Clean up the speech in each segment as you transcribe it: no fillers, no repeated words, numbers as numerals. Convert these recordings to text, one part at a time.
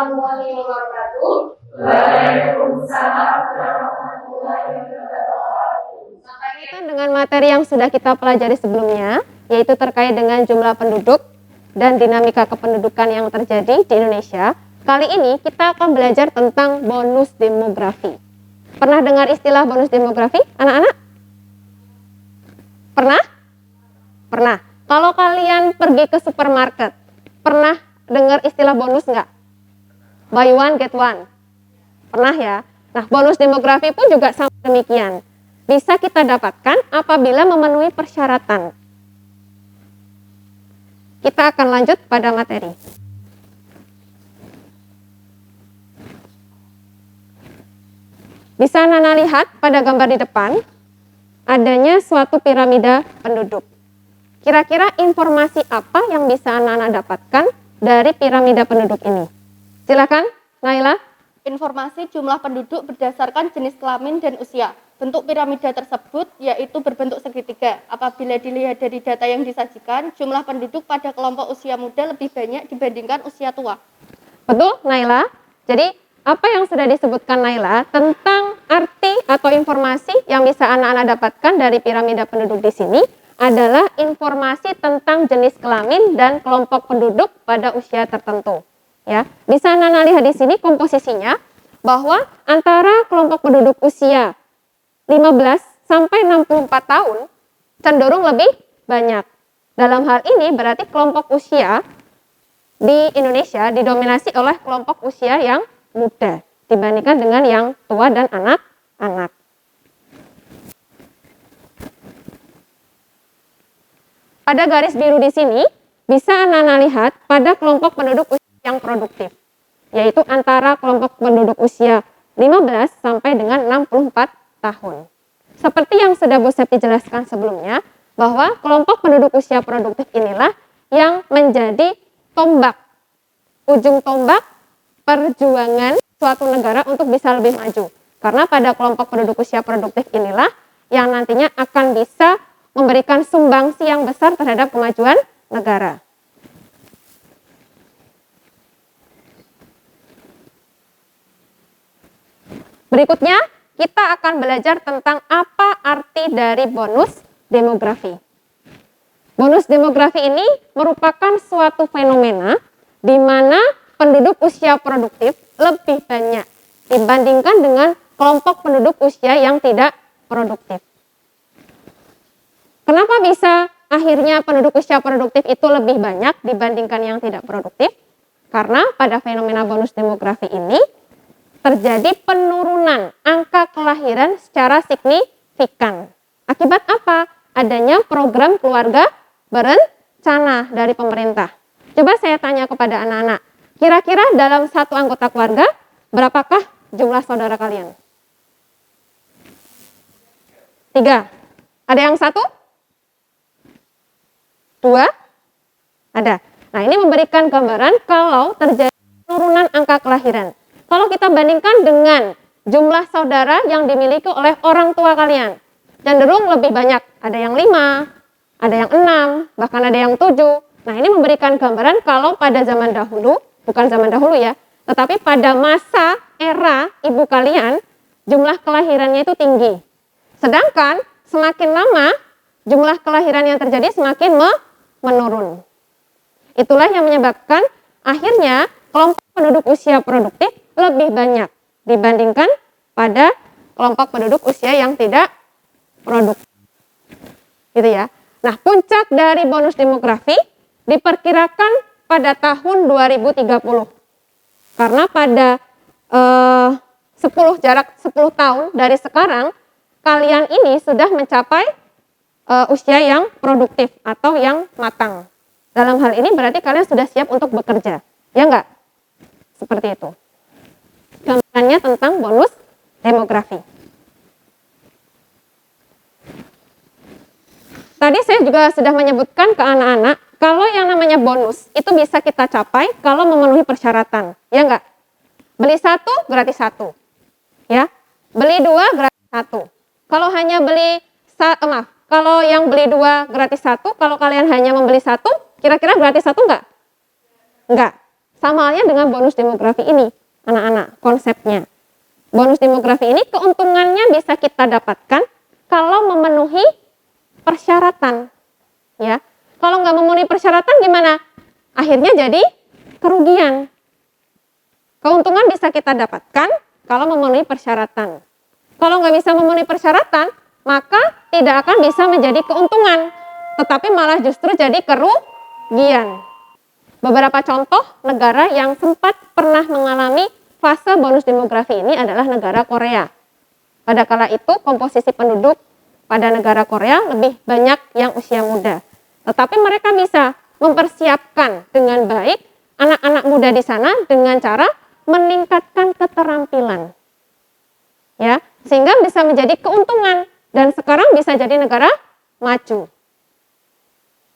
warahmatullahi wabarakatuh. Waalaikumsalam warahmatullahi wabarakatuh. Sampai kita dengan materi yang sudah kita pelajari sebelumnya, yaitu terkait dengan jumlah penduduk dan dinamika kependudukan yang terjadi di Indonesia. Kali ini kita akan belajar tentang bonus demografi. Pernah dengar istilah bonus demografi, anak-anak? Pernah? Pernah. Kalau kalian pergi ke supermarket, pernah dengar istilah bonus nggak? Buy one, get one. Pernah ya? Nah, bonus demografi pun juga sama demikian. Bisa kita dapatkan apabila memenuhi persyaratan. Kita akan lanjut pada materi. Bisa Nana lihat pada gambar di depan, adanya suatu piramida penduduk. Kira-kira informasi apa yang bisa Nana dapatkan dari piramida penduduk ini? Silakan, Naila. Informasi jumlah penduduk berdasarkan jenis kelamin dan usia. Bentuk piramida tersebut yaitu berbentuk segitiga. Apabila dilihat dari data yang disajikan, jumlah penduduk pada kelompok usia muda lebih banyak dibandingkan usia tua. Betul, Naila. Jadi, apa yang sudah disebutkan Naila tentang arti atau informasi yang bisa anak-anak dapatkan dari piramida penduduk di sini adalah informasi tentang jenis kelamin dan kelompok penduduk pada usia tertentu. Ya, bisa Nana lihat di sini komposisinya bahwa antara kelompok penduduk usia 15 sampai 64 tahun cenderung lebih banyak. Dalam hal ini berarti kelompok usia di Indonesia didominasi oleh kelompok usia yang muda dibandingkan dengan yang tua dan anak-anak. Pada garis biru di sini bisa Nana lihat pada kelompok penduduk usia yang produktif, yaitu antara kelompok penduduk usia 15 sampai dengan 64 tahun. Seperti yang sudah Bu Septi jelaskan sebelumnya, bahwa kelompok penduduk usia produktif inilah yang menjadi tombak, ujung tombak perjuangan suatu negara untuk bisa lebih maju. Karena pada kelompok penduduk usia produktif inilah yang nantinya akan bisa memberikan sumbangsi yang besar terhadap kemajuan negara. Berikutnya, kita akan belajar tentang apa arti dari bonus demografi. Bonus demografi ini merupakan suatu fenomena di mana penduduk usia produktif lebih banyak dibandingkan dengan kelompok penduduk usia yang tidak produktif. Kenapa bisa akhirnya penduduk usia produktif itu lebih banyak dibandingkan yang tidak produktif? Karena pada fenomena bonus demografi ini terjadi penurunan angka kelahiran secara signifikan. Akibat apa? Adanya program keluarga berencana dari pemerintah. Coba saya tanya kepada anak-anak, kira-kira dalam satu anggota keluarga, berapakah jumlah saudara kalian? 3. Ada yang 1? 2? Ada. Nah, ini memberikan gambaran kalau terjadi penurunan angka kelahiran. Kalau kita bandingkan dengan jumlah saudara yang dimiliki oleh orang tua kalian, cenderung lebih banyak. Ada yang 5, ada yang 6, bahkan ada yang 7. Nah, ini memberikan gambaran kalau pada zaman dahulu, bukan zaman dahulu ya, tetapi pada masa era ibu kalian, jumlah kelahirannya itu tinggi. Sedangkan semakin lama, jumlah kelahiran yang terjadi semakin menurun. Itulah yang menyebabkan akhirnya kelompok penduduk usia produktif lebih banyak dibandingkan pada kelompok penduduk usia yang tidak produktif. Gitu ya. Nah, puncak dari bonus demografi diperkirakan pada tahun 2030. Karena pada 10 tahun dari sekarang, kalian ini sudah mencapai usia yang produktif atau yang matang. Dalam hal ini berarti kalian sudah siap untuk bekerja. Ya enggak? Seperti itu. Gambarannya tentang bonus demografi. Tadi saya juga sudah menyebutkan ke anak-anak, kalau yang namanya bonus itu bisa kita capai kalau memenuhi persyaratan. Ya enggak? Beli 1 gratis 1. Ya. Beli 2 gratis 1. Kalau hanya beli kalau yang beli 2 gratis 1, kalau kalian hanya membeli 1, kira-kira gratis 1 enggak? Enggak. Sama halnya dengan bonus demografi ini, anak-anak, konsepnya. Bonus demografi ini keuntungannya bisa kita dapatkan kalau memenuhi persyaratan. Ya, kalau nggak memenuhi persyaratan gimana? Akhirnya jadi kerugian. Keuntungan bisa kita dapatkan kalau memenuhi persyaratan. Kalau nggak bisa memenuhi persyaratan, maka tidak akan bisa menjadi keuntungan, tetapi malah justru jadi kerugian. Beberapa contoh negara yang sempat pernah mengalami fase bonus demografi ini adalah negara Korea. Pada kala itu komposisi penduduk pada negara Korea lebih banyak yang usia muda. Tetapi mereka bisa mempersiapkan dengan baik anak-anak muda di sana dengan cara meningkatkan keterampilan. Ya, sehingga bisa menjadi keuntungan dan sekarang bisa jadi negara maju.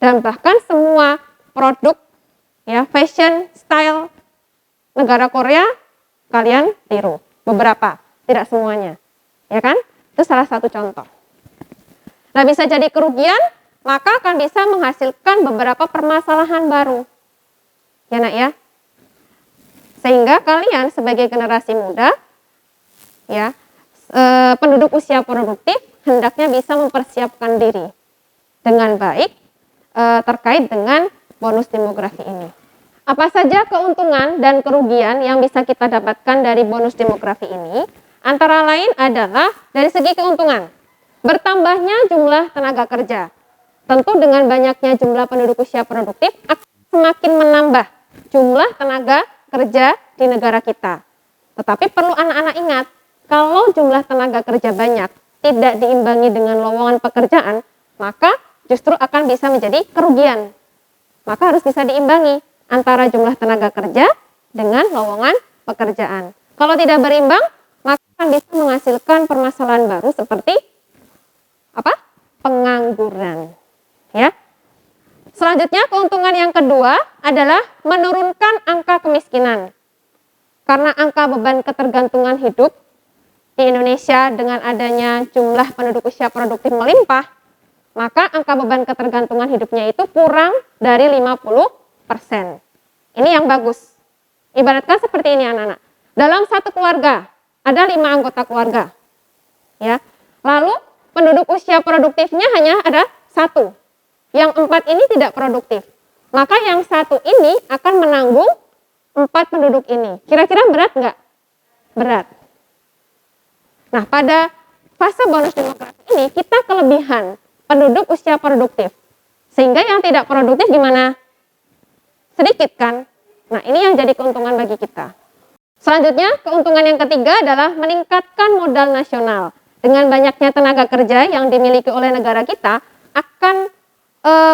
Dan bahkan semua produk ya, fashion, style negara Korea kalian tiru. Beberapa, tidak semuanya. Ya kan? Itu salah satu contoh. Nah, bisa jadi kerugian, maka akan bisa menghasilkan beberapa permasalahan baru. Ya, Nak ya. Sehingga kalian sebagai generasi muda ya, penduduk usia produktif hendaknya bisa mempersiapkan diri dengan baik terkait dengan bonus demografi ini. Apa saja keuntungan dan kerugian yang bisa kita dapatkan dari bonus demografi ini? Antara lain adalah dari segi keuntungan, bertambahnya jumlah tenaga kerja. Tentu dengan banyaknya jumlah penduduk usia produktif akan semakin menambah jumlah tenaga kerja di negara kita. Tetapi perlu anak-anak ingat, kalau jumlah tenaga kerja banyak tidak diimbangi dengan lowongan pekerjaan, maka justru akan bisa menjadi kerugian. Maka harus bisa diimbangi antara jumlah tenaga kerja dengan lowongan pekerjaan. Kalau tidak berimbang, maka akan bisa menghasilkan permasalahan baru seperti apa? Pengangguran. Ya. Selanjutnya keuntungan yang kedua adalah menurunkan angka kemiskinan. Karena angka beban ketergantungan hidup di Indonesia dengan adanya jumlah penduduk usia produktif melimpah, maka angka beban ketergantungan hidupnya itu kurang dari 50%. Ini yang bagus. Ibaratkan seperti ini anak-anak. Dalam satu keluarga, ada 5 anggota keluarga. Ya. Lalu penduduk usia produktifnya hanya ada 1. Yang 4 ini tidak produktif. Maka yang 1 ini akan menanggung 4 penduduk ini. Kira-kira berat nggak? Berat. Nah, pada fase bonus demografi ini kita kelebihan penduduk usia produktif. Sehingga yang tidak produktif gimana? Sedikit kan? Nah, ini yang jadi keuntungan bagi kita. Selanjutnya, keuntungan yang ketiga adalah meningkatkan modal nasional. Dengan banyaknya tenaga kerja yang dimiliki oleh negara kita akan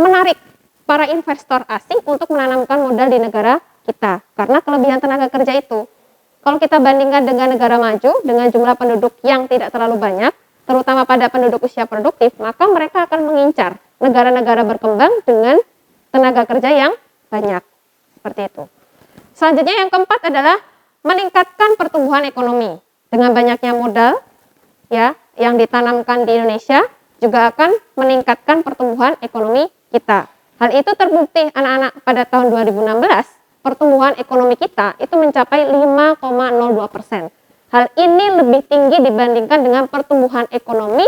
menarik para investor asing untuk menanamkan modal di negara kita. Karena kelebihan tenaga kerja itu. Kalau kita bandingkan dengan negara maju, dengan jumlah penduduk yang tidak terlalu banyak, terutama pada penduduk usia produktif, maka mereka akan mengincar negara-negara berkembang dengan tenaga kerja yang banyak. Seperti itu. Selanjutnya yang keempat adalah meningkatkan pertumbuhan ekonomi. Dengan banyaknya modal ya yang ditanamkan di Indonesia juga akan meningkatkan pertumbuhan ekonomi kita. Hal itu terbukti anak-anak pada tahun 2016, pertumbuhan ekonomi kita itu mencapai 5,02%. Hal ini lebih tinggi dibandingkan dengan pertumbuhan ekonomi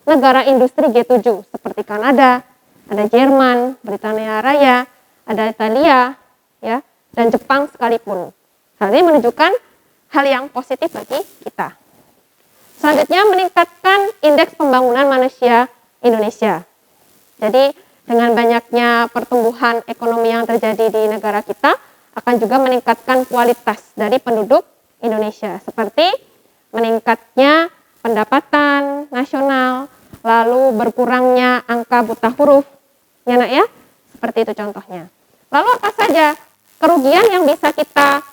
negara industri G7 seperti Kanada, ada Jerman, Britania Raya, ada Italia, ya, dan Jepang sekalipun. Hal ini menunjukkan hal yang positif bagi kita. Selanjutnya meningkatkan indeks pembangunan manusia Indonesia. Jadi dengan banyaknya pertumbuhan ekonomi yang terjadi di negara kita akan juga meningkatkan kualitas dari penduduk Indonesia seperti meningkatnya pendapatan nasional, lalu berkurangnya angka buta huruf, ya Nak ya, seperti itu contohnya. Lalu apa saja kerugian yang bisa kita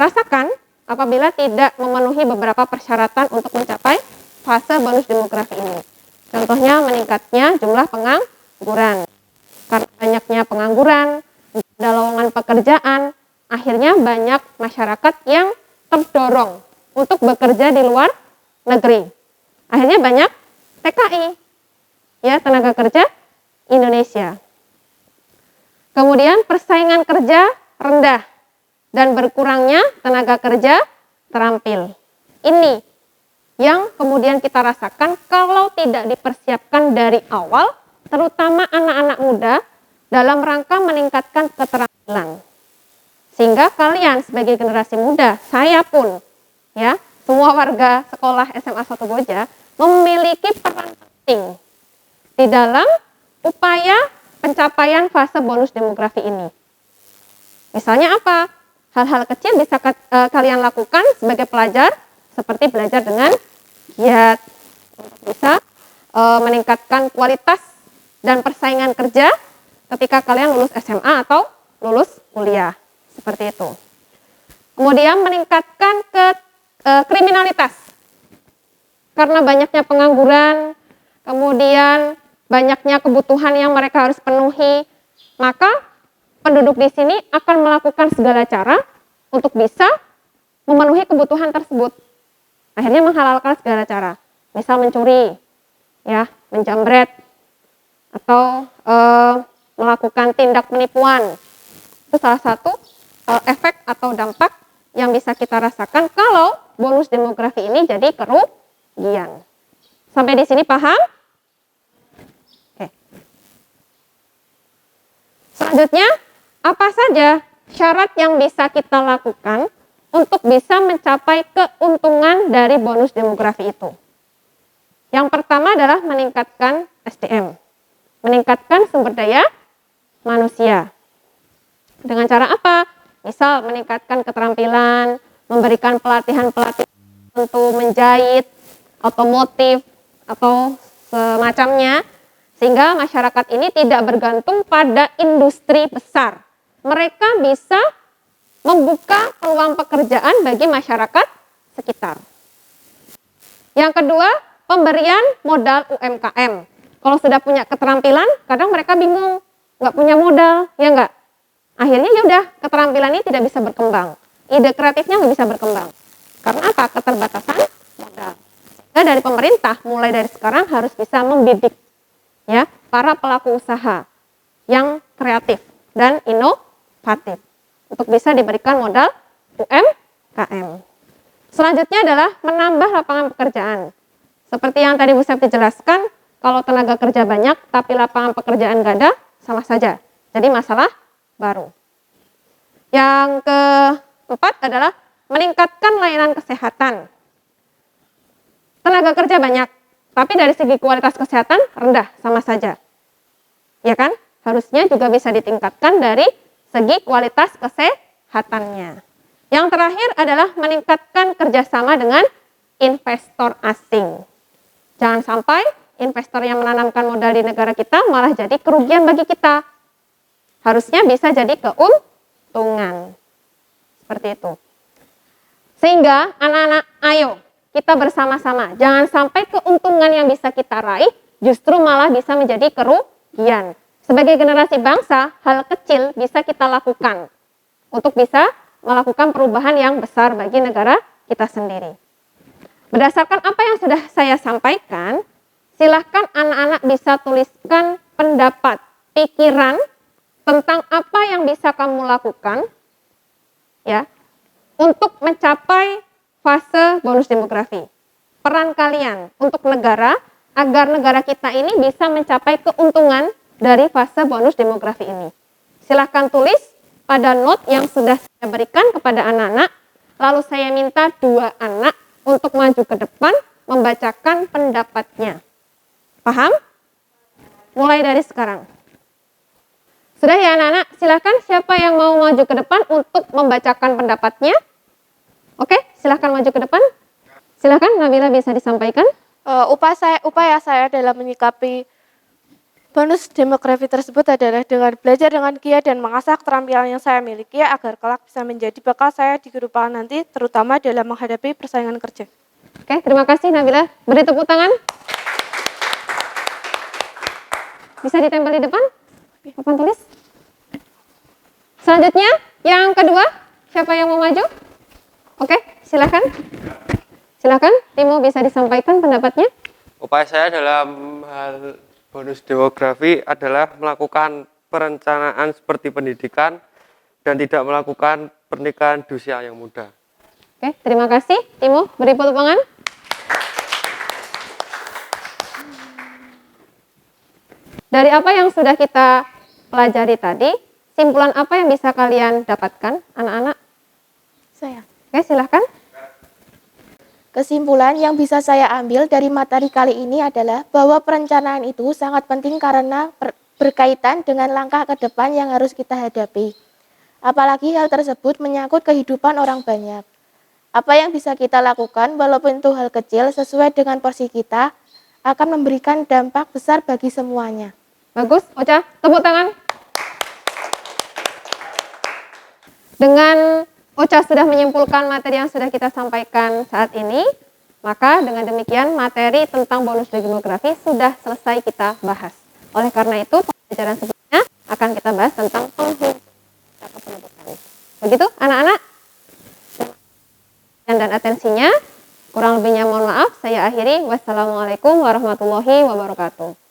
rasakan apabila tidak memenuhi beberapa persyaratan untuk mencapai fase bonus demografi ini? Contohnya meningkatnya jumlah pengangguran. Karena banyaknya pengangguran, ada lowongan pekerjaan, akhirnya banyak masyarakat yang terdorong untuk bekerja di luar negeri. Akhirnya banyak TKI, ya, tenaga kerja Indonesia. Kemudian persaingan kerja rendah dan berkurangnya tenaga kerja terampil. Ini yang kemudian kita rasakan kalau tidak dipersiapkan dari awal, terutama anak-anak muda dalam rangka meningkatkan keterampilan. Sehingga kalian sebagai generasi muda, saya pun ya, semua warga sekolah SMA 1 Boja memiliki peran penting di dalam upaya pencapaian fase bonus demografi ini. Misalnya apa? Hal-hal kecil bisa kalian lakukan sebagai pelajar, seperti belajar dengan giat, untuk bisa meningkatkan kualitas dan persaingan kerja ketika kalian lulus SMA atau lulus kuliah, seperti itu. Kemudian meningkatkan kriminalitas. Karena banyaknya pengangguran, kemudian banyaknya kebutuhan yang mereka harus penuhi, maka penduduk di sini akan melakukan segala cara untuk bisa memenuhi kebutuhan tersebut. Akhirnya menghalalkan segala cara, misal mencuri, ya, menjamret, atau melakukan tindak penipuan. Itu salah satu efek atau dampak yang bisa kita rasakan kalau bonus demografi ini jadi kerugian. Sampai di sini paham? Oke. Selanjutnya, apa saja syarat yang bisa kita lakukan untuk bisa mencapai keuntungan dari bonus demografi itu? Yang pertama adalah meningkatkan SDM, meningkatkan sumber daya manusia. Dengan cara apa? Misal meningkatkan keterampilan, memberikan pelatihan-pelatihan untuk menjahit, otomotif, atau semacamnya, sehingga masyarakat ini tidak bergantung pada industri besar. Mereka bisa membuka peluang pekerjaan bagi masyarakat sekitar. Yang kedua, pemberian modal UMKM. Kalau sudah punya keterampilan, kadang mereka bingung, nggak punya modal, ya nggak? Akhirnya ya udah, keterampilan ini tidak bisa berkembang. Ide kreatifnya nggak bisa berkembang. Karena apa? Keterbatasan modal. Nah, dari pemerintah mulai dari sekarang harus bisa membidik ya para pelaku usaha yang kreatif dan inovatif untuk bisa diberikan modal UMKM. Selanjutnya adalah menambah lapangan pekerjaan. Seperti yang tadi Bu Septi jelaskan, kalau tenaga kerja banyak tapi lapangan pekerjaan nggak ada, sama saja. Jadi masalah baru. Yang keempat adalah meningkatkan layanan kesehatan. Tenaga kerja banyak, tapi dari segi kualitas kesehatan rendah, sama saja. Ya kan? Harusnya juga bisa ditingkatkan dari segi kualitas kesehatannya. Yang terakhir adalah meningkatkan kerjasama dengan investor asing. Jangan sampai investor yang menanamkan modal di negara kita malah jadi kerugian bagi kita. Harusnya bisa jadi keuntungan. Seperti itu. Sehingga anak-anak, ayo kita bersama-sama. Jangan sampai keuntungan yang bisa kita raih justru malah bisa menjadi kerugian. Sebagai generasi bangsa, hal kecil bisa kita lakukan untuk bisa melakukan perubahan yang besar bagi negara kita sendiri. Berdasarkan apa yang sudah saya sampaikan, silahkan anak-anak bisa tuliskan pendapat, pikiran tentang apa yang bisa kamu lakukan ya untuk mencapai fase bonus demografi. Peran kalian untuk negara agar negara kita ini bisa mencapai keuntungan dari fase bonus demografi ini. Silahkan tulis pada note yang sudah saya berikan kepada anak-anak, lalu saya minta 2 anak untuk maju ke depan membacakan pendapatnya. Paham? Mulai dari sekarang. Sudah ya anak-anak, silakan siapa yang mau maju ke depan untuk membacakan pendapatnya? Oke, silakan maju ke depan. Silakan Nabila bisa disampaikan. Upaya saya dalam menyikapi bonus demografi tersebut adalah dengan belajar dengan giat dan mengasah keterampilan yang saya miliki agar kelak bisa menjadi bekal saya di kehidupan nanti, terutama dalam menghadapi persaingan kerja. Oke, terima kasih Nabila. Beri tepuk tangan. Bisa ditempel di depan? Papan tulis. Selanjutnya, yang kedua, siapa yang mau maju? Oke, silakan. Silakan, Timo bisa disampaikan pendapatnya. Upaya saya dalam hal bonus demografi adalah melakukan perencanaan seperti pendidikan dan tidak melakukan pernikahan di usia yang muda. Oke, terima kasih. Timo, beri tepuk tangan. Dari apa yang sudah kita pelajari tadi, simpulan apa yang bisa kalian dapatkan, anak-anak? Saya. Oke, silahkan. Kesimpulan yang bisa saya ambil dari materi kali ini adalah bahwa perencanaan itu sangat penting karena berkaitan dengan langkah ke depan yang harus kita hadapi. Apalagi hal tersebut menyangkut kehidupan orang banyak. Apa yang bisa kita lakukan walaupun itu hal kecil sesuai dengan porsi kita akan memberikan dampak besar bagi semuanya. Bagus, Ocha, tepuk tangan. Dengan Ocha sudah menyimpulkan materi yang sudah kita sampaikan saat ini, maka dengan demikian materi tentang bonus demografi sudah selesai kita bahas. Oleh karena itu, pembelajaran sebelumnya akan kita bahas tentang pendudukan. Begitu, anak-anak? Dan atensinya, kurang lebihnya mohon maaf, saya akhiri. Wassalamualaikum warahmatullahi wabarakatuh.